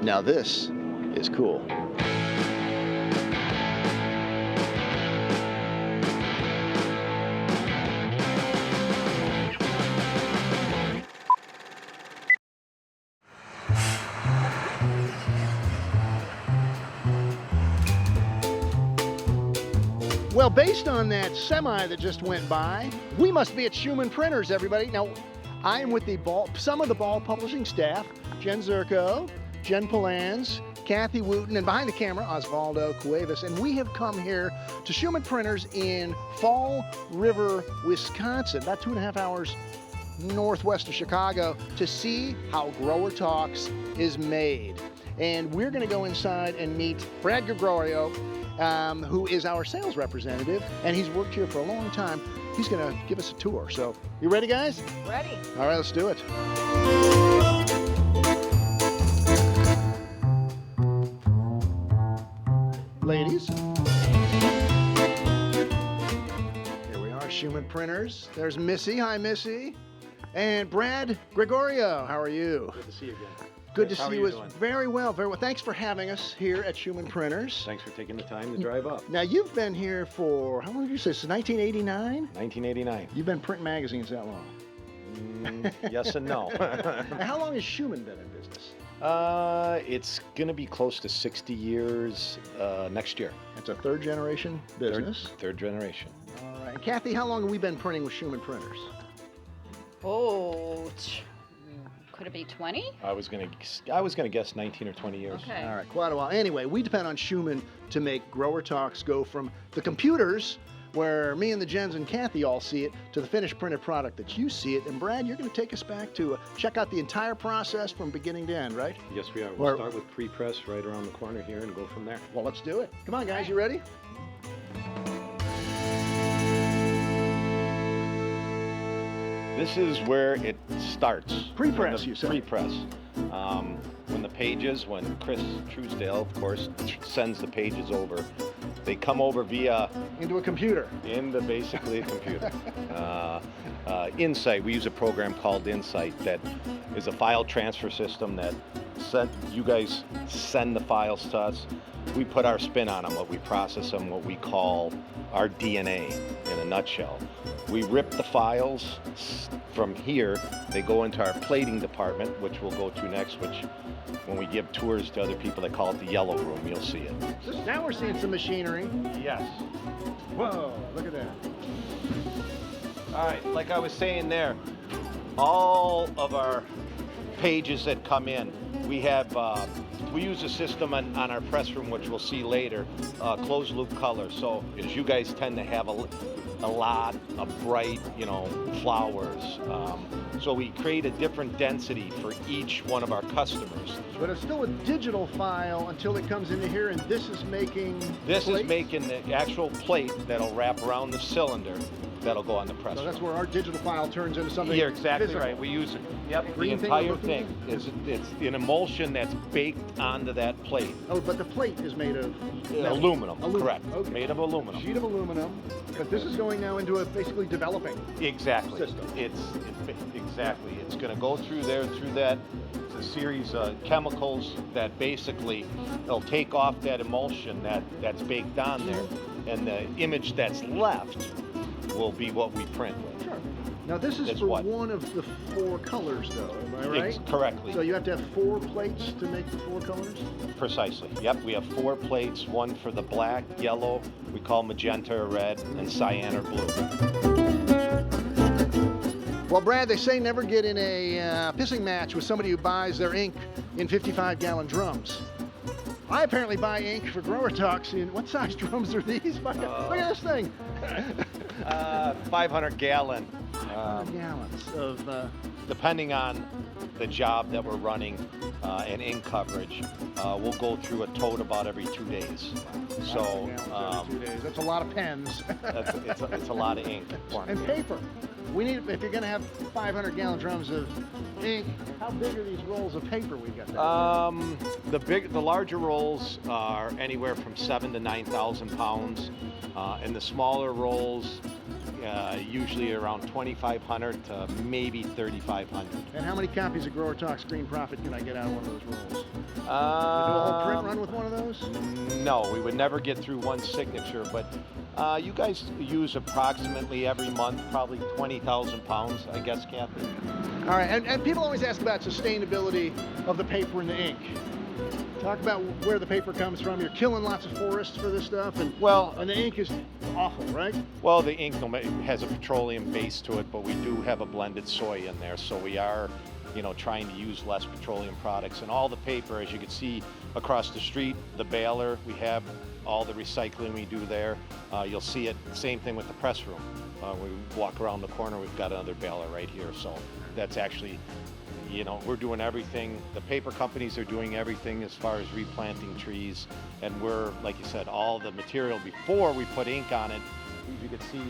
Now this is cool. Well, based on that semi that just went by, we must be at Schumann Printers, everybody. Now, I am with some of the Ball Publishing staff, Jen Zerko, Jen Polans, Kathy Wooten, and behind the camera, Osvaldo Cuevas. And we have come here to Schumann Printers in Fall River, Wisconsin, about 2.5 hours northwest of Chicago, to see how GrowerTalks is made. And we're going to go inside and meet Brad Gregorio, who is our sales representative, and he's worked here for a long time. He's going to give us a tour. So, you ready, guys? Ready. All right, let's do it. Ladies. Here we are, Schumann Printers. There's Missy. Hi, Missy. And Brad Gregorio. How are you? Good to see you again. Good to How see are you you. doing? Very well, very well. Thanks for having us here at Schumann Printers. Thanks for taking the time to drive up. Now, you've been here for, how long did you say, since 1989? 1989. You've been printing magazines that long? Yes and no. Now, how long has Schumann been in business? It's going to be close to 60 years next year. It's a third generation business. Third generation. All right. And Kathy, how long have we been printing with Schumann Printers? Oh, could it be 20? I was gonna guess 19 or 20 years. Okay. All right, quite a while. Anyway, we depend on Schumann to make GrowerTalks go from the computers, where me and the Jens and Kathy all see it, to the finished printed product that you see it. And Brad, you're going to take us back to check out the entire process from beginning to end, right? Yes, we are. We'll start with pre-press right around the corner here and go from there. Well, let's do it. Come on, guys, you ready? This is where it starts. Pre-press, you said. Pre-press. When the pages, when Chris Truesdale, of course, sends the pages over, they come over via... Into a computer. Into basically a computer. Insight, we use a program called Insight that is a file transfer system that you guys send the files to us. We put our spin on them, what we process them, what we call our DNA in a nutshell. We rip the files from here, they go into our plating department, which we'll go to next, which when we give tours to other people, they call it the yellow room, you'll see it. Now we're seeing some machinery. Yes. Whoa, look at that. All right, like I was saying there, all of our pages that come in, we have, we use a system on our press room, which we'll see later, closed loop color. So as you guys tend to have a lot of bright, flowers. So we create a different density for each one of our customers. But it's still a digital file until it comes into here, and this is making This plates? is making the actual plate that'll wrap around the cylinder that'll go on the press. So that's where our digital file turns into something You're exactly physical. right. We use the Green thing entire we're looking thing. It's an emulsion that's baked onto that plate. Oh, but the plate is made of Aluminum, correct. Okay. Made of aluminum. Sheet of aluminum. But this is going now into a basically developing Exactly. system. It's exactly. It's going to go through there, through that. It's a series of chemicals that basically they'll take off that emulsion that's baked on there, and the image that's left will be what we print with. Sure. Now this is That's for what? one of the 4 colors, though. Am I right? Correctly. So you have to have 4 plates to make the 4 colors? Precisely. Yep. We have 4 plates. One for the black, yellow, we call magenta or red, and cyan or blue. Well, Brad, they say never get in a pissing match with somebody who buys their ink in 55-gallon drums. I apparently buy ink for GrowerTalks in, what size drums are these? Look at this thing. 500 gallon. 500 gallons of... Depending on the job that we're running and ink coverage, we'll go through a tote about every 2 days. So every 2 days. That's a lot of pens. it's a lot of ink. And paper. We need, if you're going to have 500-gallon drums of ink, how big are these rolls of paper we've got there? The larger rolls are anywhere from 7,000 to 9,000 pounds, and the smaller rolls usually around 2,500 to maybe 3,500. And how many copies of GrowerTalks Green Profit can I get out of one of those rolls? Do a whole print run with one of those? No, we would never get through one signature, but you guys use approximately every month, probably 20,000 pounds, I guess, Kathy. All right, and people always ask about sustainability of the paper and the ink. Talk about where the paper comes from. You're killing lots of forests for this stuff, and the ink is awful, right? Well, the ink has a petroleum base to it, but we do have a blended soy in there, so we are, trying to use less petroleum products. And all the paper, as you can see across the street, the baler, we have all the recycling we do there. You'll see it, same thing with the press room. We walk around the corner, we've got another baler right here, so that's actually, we're doing everything. The paper companies are doing everything as far as replanting trees, and we're, like you said, all the material before we put ink on it, as you can see,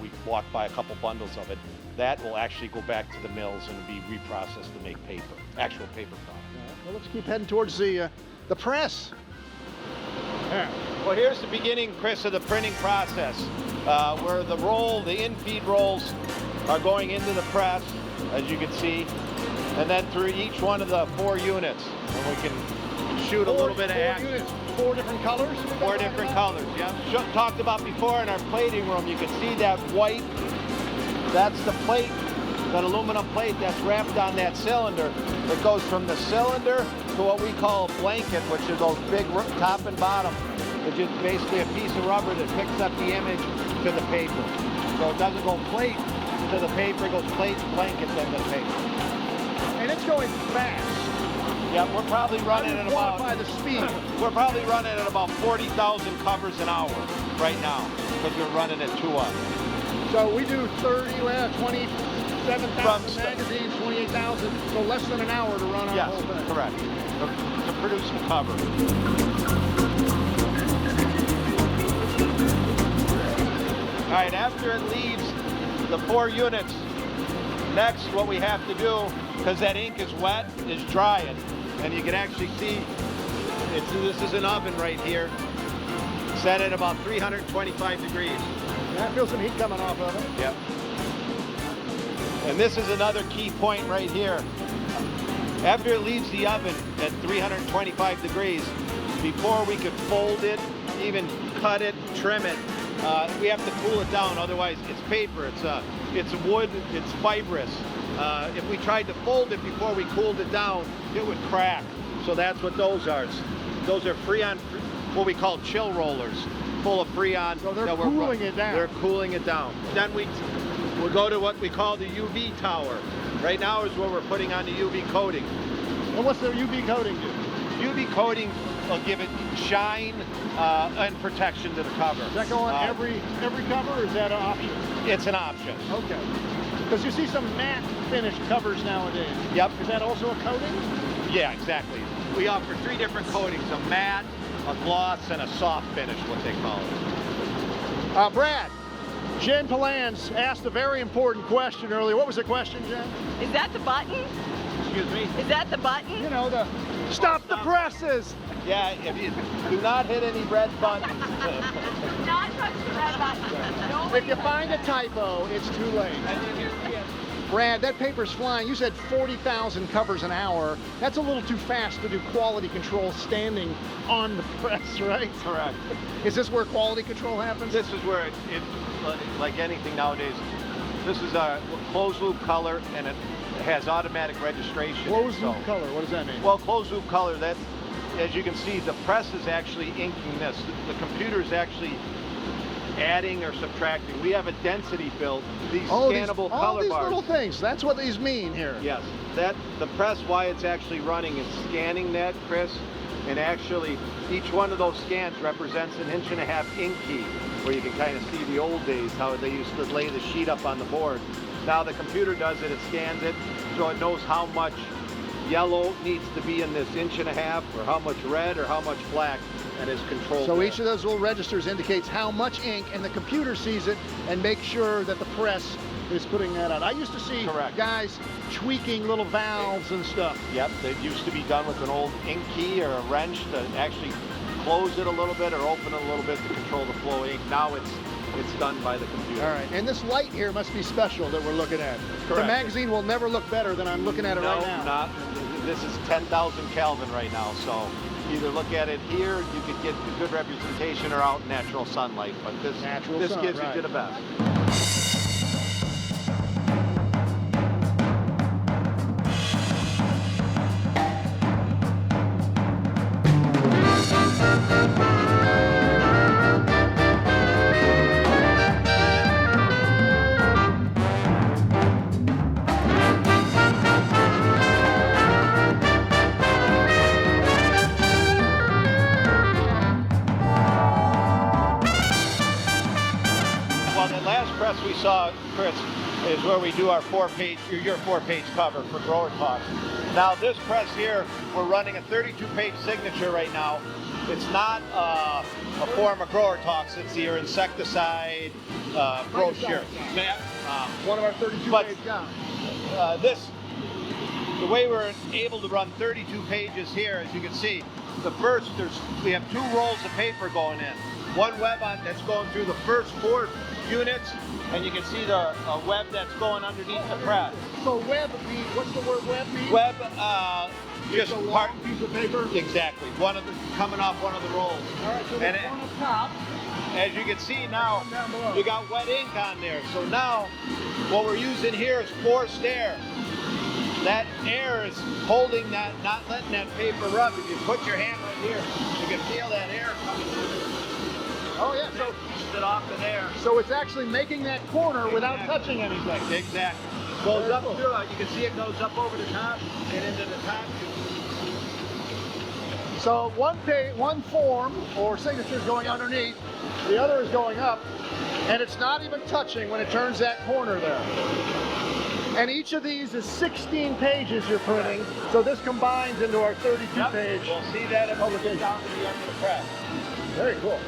we walked by a couple bundles of it. That will actually go back to the mills and be reprocessed to make paper, actual paper product. Well, let's keep heading towards the press. Yeah. Well, here's the beginning, Chris, of the printing process, where the in-feed rolls are going into the press, as you can see, and then through each one of the 4 units, and we can shoot a little bit of action. Units, 4 different colors? 4 different colors, yeah. Talked about before in our plating room, you can see that white, that's the plate, that aluminum plate that's wrapped on that cylinder. It goes from the cylinder to what we call a blanket, which is those big top and bottom. It's just basically a piece of rubber that picks up the image to the paper. So it doesn't go plate to the paper, it goes plate, blanket, then the paper. And it's going fast. Yeah, we're probably running at about... Quantify the speed. We're probably running at about 40,000 covers an hour right now, because we're running at 2 up. So we do 27,000 magazines, 28,000, so less than an hour to run our whole thing. Yes, correct, to produce the cover. All right, after it leaves the 4 units, next what we have to do, because that ink is wet, is dry it. And you can actually see, this is an oven right here, set at about 325 degrees. I feel some heat coming off of it. Yep. And this is another key point right here. After it leaves the oven at 325 degrees, before we could fold it, even cut it, trim it, we have to cool it down. Otherwise, it's paper, it's wood, it's fibrous. If we tried to fold it before we cooled it down, it would crack. So that's what those are. Those are Freon, what we call chill rollers, full of Freon. So they're cooling it down. They're cooling it down. Then we'll go to what we call the UV tower. Right now is where we're putting on the UV coating. And what's the UV coating do? UV coating will give it shine and protection to the cover. Does that go on every cover, or is that an option? It's an option. Okay. Because you see some matte finished covers nowadays. Yep. Is that also a coating? Yeah, exactly. We offer 3 different coatings: a matte, a gloss, and a soft finish, what they call it. Brad, Jen Palans asked a very important question earlier. What was the question, Jen? Is that the button? Excuse me? Is that the button? You know, the stop the presses. Yeah, if you do not hit any red buttons. Not touch the red button. If you find a typo, it's too late. Brad, that paper's flying. You said 40,000 covers an hour. That's a little too fast to do quality control standing on the press, right? Correct. Is this where quality control happens? This is where it like anything nowadays, this is a closed loop color, and it has automatic registration. Closed loop color, what does that mean? Well, closed loop color, that, as you can see, the press is actually inking this. The computer is actually adding or subtracting. We have a density built, these scannable color these bars. little things, that's what these mean here. Yes, the press, why it's actually running, is scanning that, Chris, and actually each one of those scans represents an 1.5 ink key, where you can kind of see the old days, how they used to lay the sheet up on the board. Now the computer does it, it scans it, so it knows how much yellow needs to be in this 1.5 inch, or how much red, or how much black, and is controlled. So there. each of those little registers indicates how much ink, and the computer sees it and makes sure that the press is putting that out. I used to see guys tweaking little valves and stuff. Yep, that used to be done with an old ink key or a wrench to actually close it a little bit or open it a little bit to control the flow of ink. Now it's done by the computer. All right, and this light here must be special that we're looking at. Correct. The magazine will never look better than I'm looking at it right now. No, this is 10,000 Kelvin right now, so either look at it here, you could get the good representation, or out in natural sunlight, but this Sun, gives right. you the best. Well, the last press we saw, Chris, is where we do our your 4-page cover for GrowerTalks. Now this press here, we're running a 32-page signature right now. It's not a form of GrowerTalks, it's your insecticide brochure. One of our 32-page guys. The way we're able to run 32 pages here, as you can see, we have 2 rolls of paper going in. One web that's going through the first 4 units, and you can see the web that's going underneath the press. So web means, what's the word web mean? Web, just a long part piece of paper? Exactly. Coming off one of the rolls. All right, so there's one up top. As you can see now, Down below. you got wet ink on there. So now, what we're using here is forced air. That air is holding that, not letting that paper rub. If you put your hand right here, you can feel that air coming through. Oh yeah, so Keeps it off in there. so it's actually making that corner without touching anything. Exactly. Goes up through it. You can see it goes up over the top and into the top. So one form or signature is going underneath, the other is going up, and it's not even touching when it turns that corner there. And each of these is 16 pages you're printing, so this combines into our 32-page. We'll see that if we get down to the end of the press. Very cool.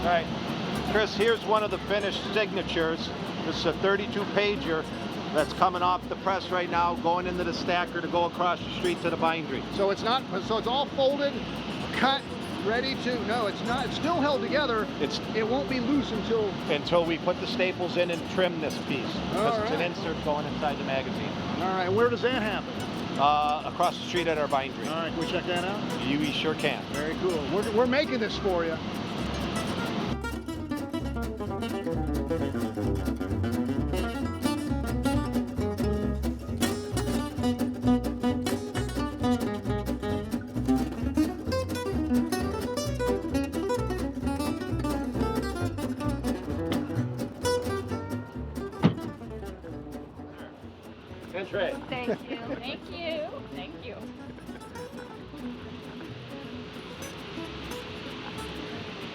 All right, Chris, here's one of the finished signatures. This is a 32-pager that's coming off the press right now, going into the stacker to go across the street to the bindery. So it's not, so it's all folded, cut, ready to, no, it's not, it's still held together. It won't be loose until we put the staples in and trim this piece. Because it's an insert going inside the magazine. All right, where does that happen? Across the street at our bindery. All right, can we check that out? You sure can. Very cool. We're making this for you. Entree. Thank you. Thank you. Thank you.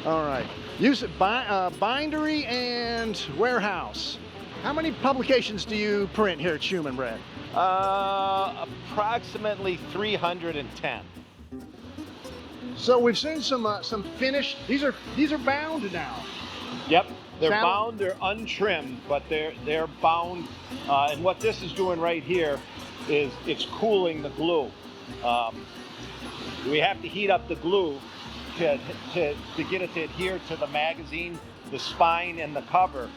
All right. Use it bindery and warehouse. How many publications do you print here at Schuman, Brad? Approximately 310. So we've seen some finished. These are bound now. Yep, they're bound. They're untrimmed, but they're bound. And what this is doing right here is it's cooling the glue. We have to heat up the glue to get it to adhere to the magazine, the spine, and the cover.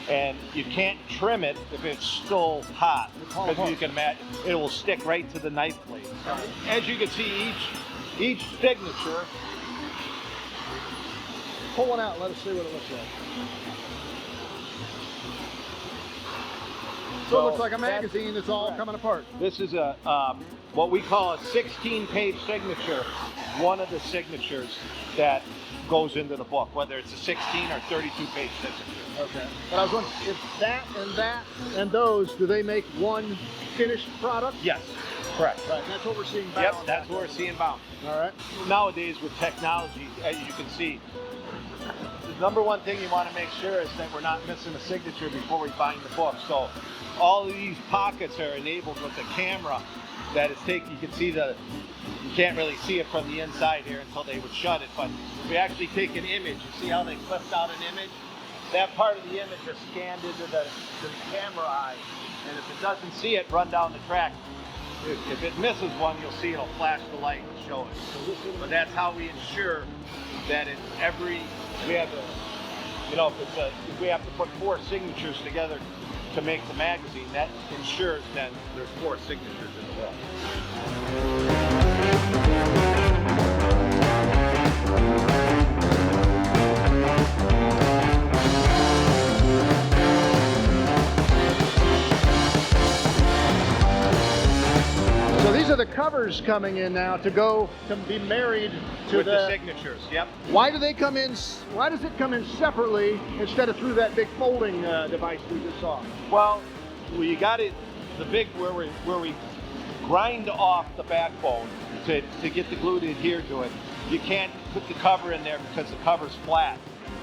And you can't trim it if it's still hot, because you can imagine it will stick right to the knife blade. As you can see, each signature. Pull one out and let us see what it looks like. So it looks like a magazine that's all coming apart. This is a what we call a 16-page signature. One of the signatures that goes into the book, whether it's a 16 or 32-page signature. Okay. But I was wondering, if that and those, do they make one finished product? Yes. Correct. Right, that's what we're seeing bound. Yep, that's what we're seeing bound. All right. Nowadays with technology, as you can see, the number one thing you want to make sure is that we're not missing a signature before we bind the book. So all of these pockets are enabled with the camera that is taking, you can see you can't really see it from the inside here until they would shut it, but if we actually take an image, you see how they clipped out an image? That part of the image is scanned into the camera eye, and if it doesn't see it, run down the track. If it misses one, you'll see it'll flash the light and show it. But that's how we ensure that in we have if we have to put 4 signatures together to make the magazine, that ensures then there's 4 signatures in the book. So these are the covers coming in now to be married to with the signatures. Yep. Why do they come in? Why does it come in separately instead of through that big folding device we just saw? Well, you got it. The big where we grind off the backbone to get the glue to adhere to it. You can't put the cover in there because the cover's flat.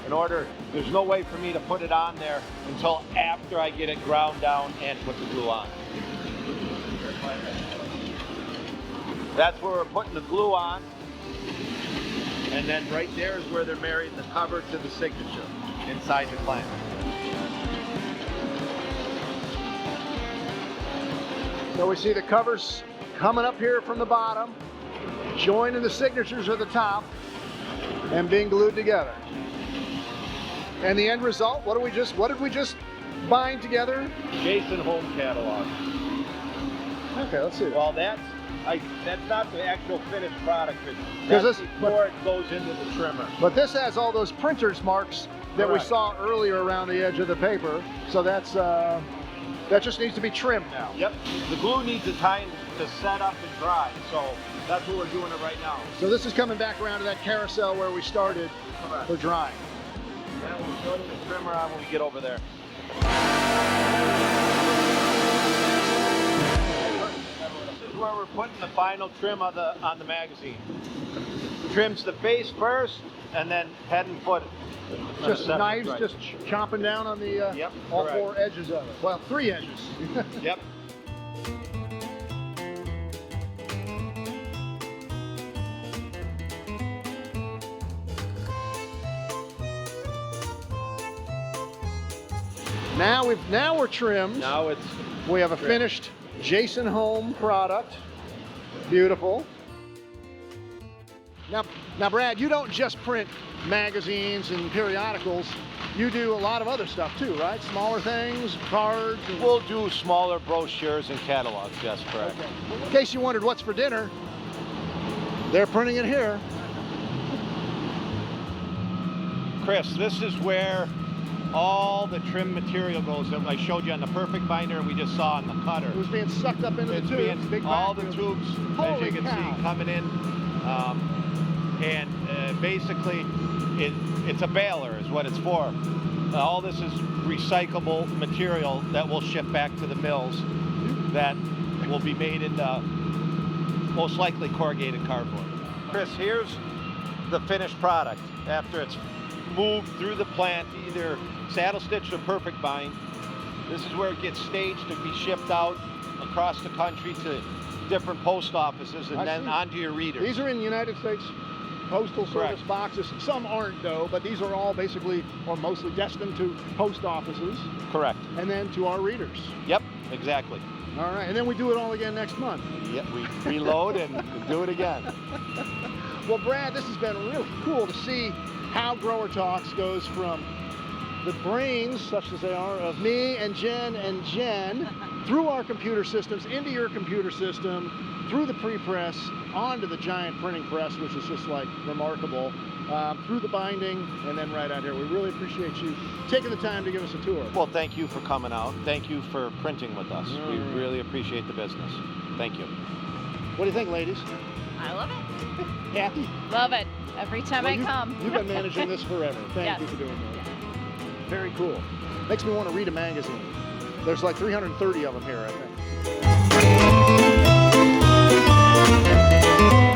There's no way for me to put it on there until after I get it ground down and put the glue on. That's where we're putting the glue on. And then right there is where they're marrying the cover to the signature inside the clamp. So we see the covers coming up here from the bottom, joining the signatures at the top, and being glued together. And the end result, what did we just bind together? Jason Home catalog. Okay, let's see. Well, that's not the actual finished product. That's before it goes into the trimmer. But this has all those printer's marks that we saw earlier around the edge of the paper. So that just needs to be trimmed now. Yep. The glue needs a time to set up and dry. So that's what we're doing it right now. So this is coming back around to that carousel where we started for drying. Yeah, we'll show you the trimmer on when we get over there. This is where we're putting the final trim on the magazine. Trims the face first, and then head and foot. Just knives, just chomping down on the all correct. 4 edges of it. Well, 3 edges. Yep. Now we're trimmed. Now it's We have a finished Jason Home product. Beautiful. Now, Brad, you don't just print magazines and periodicals. You do a lot of other stuff too, right? Smaller things, cards. We'll do smaller brochures and catalogs. Yes, correct. Okay. In case you wondered what's for dinner, they're printing it here. Chris, this is where all the trim material goes that I showed you on the perfect binder and we just saw on the cutter. It was being sucked up into the tubes. Big all the tubes. tubes, Holy as you can cow. see, coming in. Basically, it's a baler is what it's for. All this is recyclable material that will ship back to the mills that will be made into most likely corrugated cardboard. Chris, here's the finished product after it's moved through the plant, either saddle stitched or perfect bind. This is where it gets staged to be shipped out across the country to different post offices and then onto your readers. These are in United States Postal Service boxes. Some aren't though, but these are all basically or mostly destined to post offices. Correct. And then to our readers. Yep, exactly. All right, and then we do it all again next month. Yep, we reload and do it again. Well, Brad, this has been real cool to see how GrowerTalks goes from the brains, such as they are, of me and Jen, through our computer systems, into your computer system, through the pre-press, onto the giant printing press, which is just like remarkable, through the binding, and then right out here. We really appreciate you taking the time to give us a tour. Well, thank you for coming out. Thank you for printing with us. We really appreciate the business. Thank you. What do you think, ladies? I love it. Kathy? Love it. Every time I come. You've been managing this forever. Thank you for doing that. Very cool. Makes me want to read a magazine. There's like 330 of them here, I think. Bye.